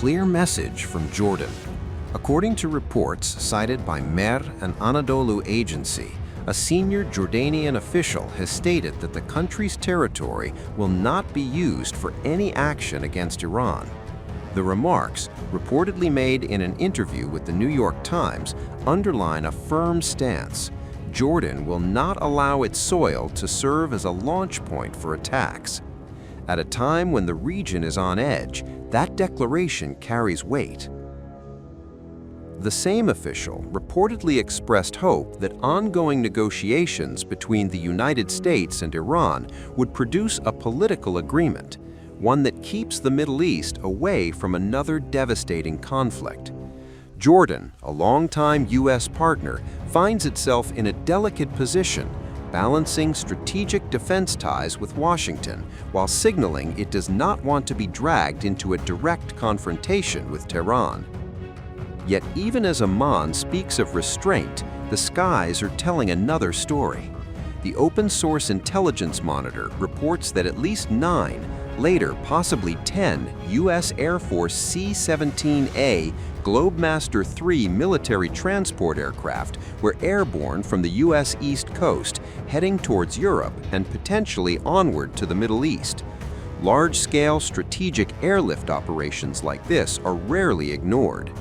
clear message from Jordan. According to reports cited by Mer and Anadolu Agency, a senior Jordanian official has stated that the country's territory will not be used for any action against Iran. The remarks, reportedly made in an interview with the New York Times, underline a firm stance. Jordan will not allow its soil to serve as a launch point for attacks. At a time when the region is on edge, that declaration carries weight. The same official reportedly expressed hope that ongoing negotiations between the United States and Iran would produce a political agreement, one that keeps the Middle East away from another devastating conflict. Jordan, a longtime U.S. partner, finds itself in a delicate position, balancing strategic defense ties with Washington while signaling it does not want to be dragged into a direct confrontation with Tehran. Yet even as Amman speaks of restraint, the skies are telling another story. The open-source intelligence monitor reports that at least 9, later possibly 10, U.S. Air Force C-17A Globemaster III military transport aircraft were airborne from the U.S. East Coast, heading towards Europe and potentially onward to the Middle East. Large-scale strategic airlift operations like this are rarely ignored.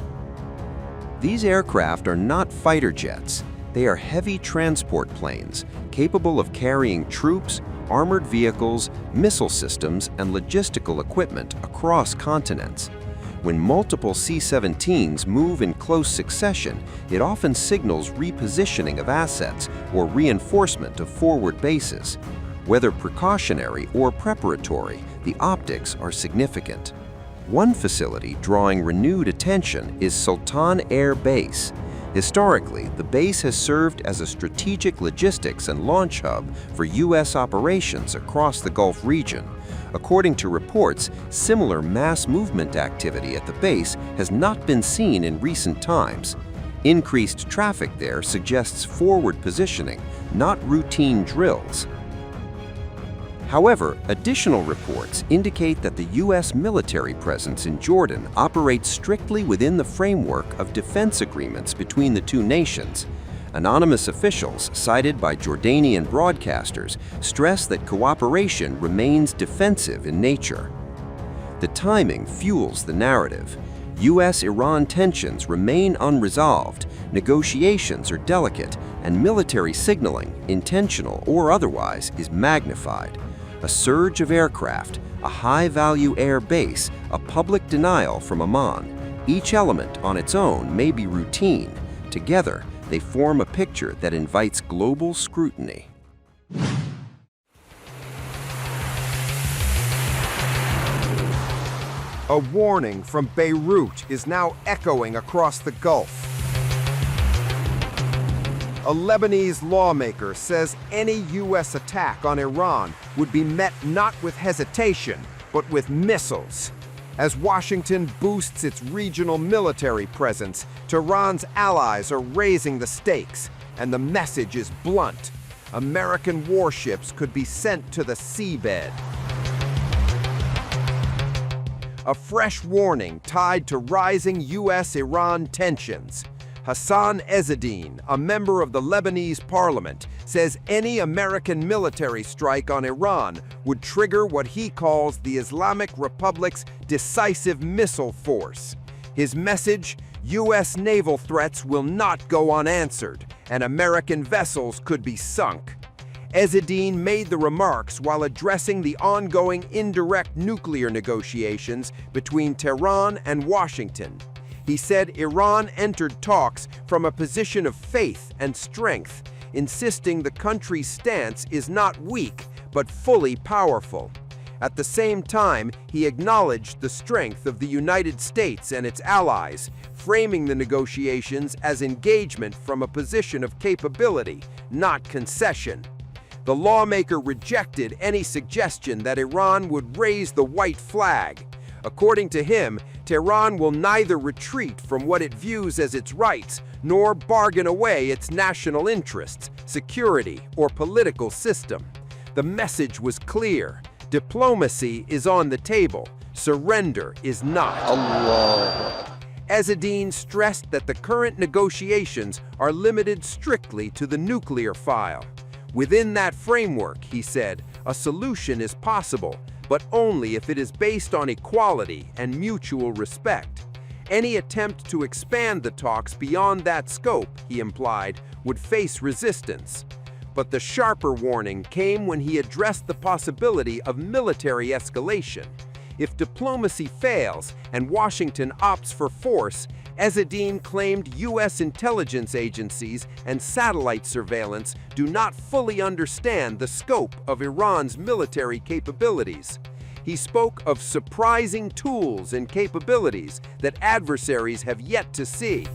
These aircraft are not fighter jets. They are heavy transport planes, capable of carrying troops, armored vehicles, missile systems, and logistical equipment across continents. When multiple C-17s move in close succession, it often signals repositioning of assets or reinforcement of forward bases. Whether precautionary or preparatory, the optics are significant. One facility drawing renewed attention is Sultan Air Base. Historically, the base has served as a strategic logistics and launch hub for U.S. operations across the Gulf region. According to reports, similar mass movement activity at the base has not been seen in recent times. Increased traffic there suggests forward positioning, not routine drills. However, additional reports indicate that the U.S. military presence in Jordan operates strictly within the framework of defense agreements between the two nations. Anonymous officials, cited by Jordanian broadcasters, stress that cooperation remains defensive in nature. The timing fuels the narrative. U.S.-Iran tensions remain unresolved, negotiations are delicate, and military signaling, intentional or otherwise, is magnified. A surge of aircraft, a high-value air base, a public denial from Amman. Each element on its own may be routine. Together, they form a picture that invites global scrutiny. A warning from Beirut is now echoing across the Gulf. A Lebanese lawmaker says any U.S. attack on Iran would be met not with hesitation, but with missiles. As Washington boosts its regional military presence, Tehran's allies are raising the stakes, and the message is blunt. American warships could be sent to the seabed. A fresh warning tied to rising U.S.-Iran tensions. Hassan Ezzedine, a member of the Lebanese parliament, says any American military strike on Iran would trigger what he calls the Islamic Republic's decisive missile force. His message: U.S. naval threats will not go unanswered, and American vessels could be sunk. Ezzedine made the remarks while addressing the ongoing indirect nuclear negotiations between Tehran and Washington. He said Iran entered talks from a position of faith and strength, insisting the country's stance is not weak, but fully powerful. At the same time, he acknowledged the strength of the United States and its allies, framing the negotiations as engagement from a position of capability, not concession. The lawmaker rejected any suggestion that Iran would raise the white flag. According to him, Tehran will neither retreat from what it views as its rights, nor bargain away its national interests, security, or political system. The message was clear. Diplomacy is on the table. Surrender is not. Allah. Ezzedine stressed that the current negotiations are limited strictly to the nuclear file. Within that framework, he said, a solution is possible, but only if it is based on equality and mutual respect. Any attempt to expand the talks beyond that scope, he implied, would face resistance. But the sharper warning came when he addressed the possibility of military escalation. If diplomacy fails and Washington opts for force, Ezzedine claimed U.S. intelligence agencies and satellite surveillance do not fully understand the scope of Iran's military capabilities. He spoke of surprising tools and capabilities that adversaries have yet to see.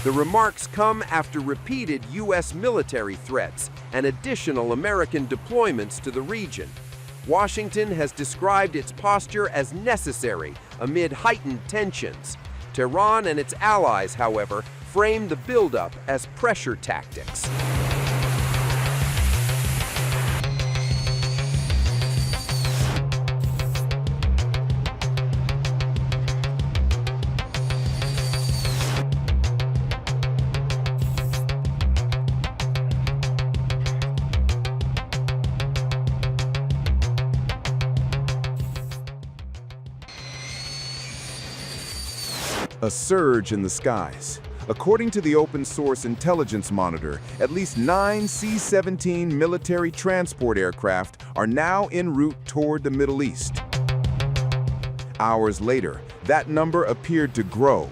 The remarks come after repeated U.S. military threats and additional American deployments to the region. Washington has described its posture as necessary amid heightened tensions. Tehran and its allies, however, frame the buildup as pressure tactics. A surge in the skies. According to the open-source intelligence monitor, at least 9 C-17 military transport aircraft are now en route toward the Middle East. Hours later, that number appeared to grow.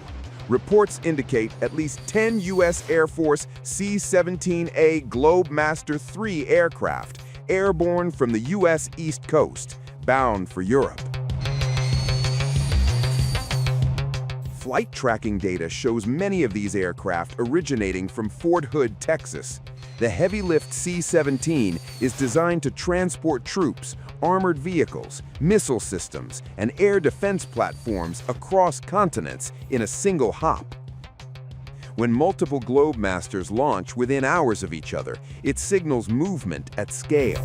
Reports indicate at least 10 U.S. Air Force C-17A Globemaster III aircraft airborne from the U.S. East Coast, bound for Europe. Flight tracking data shows many of these aircraft originating from Fort Hood, Texas. The heavy-lift C-17 is designed to transport troops, armored vehicles, missile systems, and air defense platforms across continents in a single hop. When multiple Globemasters launch within hours of each other, it signals movement at scale.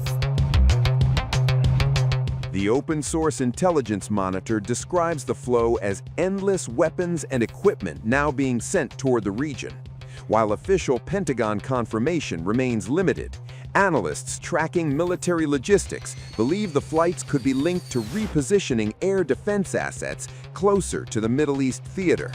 The open-source intelligence monitor describes the flow as endless weapons and equipment now being sent toward the region. While official Pentagon confirmation remains limited, analysts tracking military logistics believe the flights could be linked to repositioning air defense assets closer to the Middle East theater.